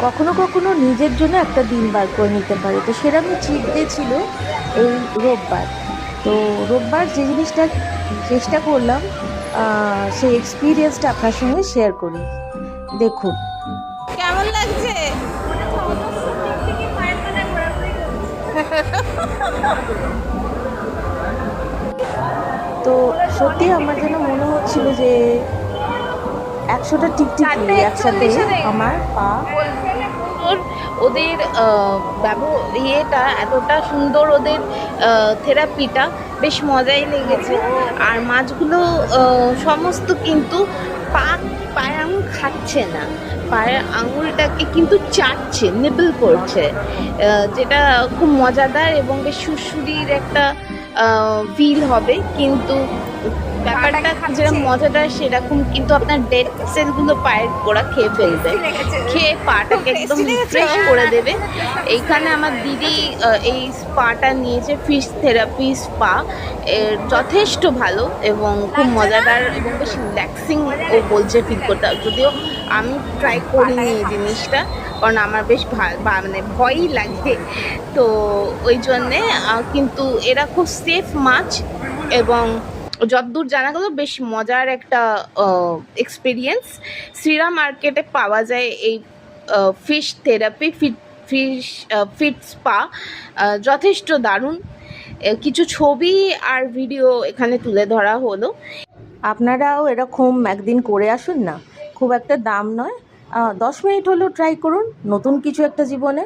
কখনো কখনো নিজের জন্য একটা দিন বার করে নিতে পারে। তো সেরকমই চিট ডে ছিল এই রোববার। তো রোববার যে জিনিসটা চেষ্টা করলাম সেই এক্সপিরিয়েন্সটা আপনার সঙ্গে শেয়ার করি। দেখুন, কেমন লাগছে? তো সত্যি আমার যেন মনে হচ্ছিল যে 100টা টিকটিকি একসাথে আমার পা। সুন্দর ওদের ইয়েটা এতটা সুন্দর, ওদের থেরাপিটা বেশ মজাই লেগেছে। আর মাছগুলো সমস্ত কিন্তু পা পায়ের আঙুল খাচ্ছে না, পায়ের আঙুলটাকে কিন্তু চাটছে, নিবল করছে, যেটা খুব মজাদার এবং বেশ সুড়সুড়ির একটা ফিল হবে। কিন্তু ব্যাপারটা যেরকম মজাদার সেরকম কিন্তু আপনার ডেড সেলগুলো পায়ের গোড়া খেয়ে ফেলবে, খেয়ে পাটাকে একদম ফ্রেশ করে দেবে। এইখানে আমার দিদি এই স্পাটা নিয়েছে, ফিশ থেরাপি স্পা। এর যথেষ্ট ভালো এবং খুব মজাদার এবং বেশ রিল্যাক্সিং ও বলছে ফিল করতে। যদিও আমি ট্রাই করিনি এই জিনিসটা, কারণ আমার বেশ মানে ভয়ই লাগে। তো ওই জন্যে কিন্তু এরা খুব সেফ মাছ এবং যতদূর জানা গেল বেশ মজার একটা এক্সপিরিয়েন্স। শ্রীরাম মার্কেটে পাওয়া যায় এই ফিশ থেরাপি, ফিট স্পা, যথেষ্ট দারুণ। কিছু ছবি আর ভিডিও এখানে তুলে ধরা হলো। আপনারাও এরকম একদিন করে আসুন না, খুব একটা দাম নয়, 10 মিনিট হলেও ট্রাই করুন নতুন কিছু একটা জীবনে।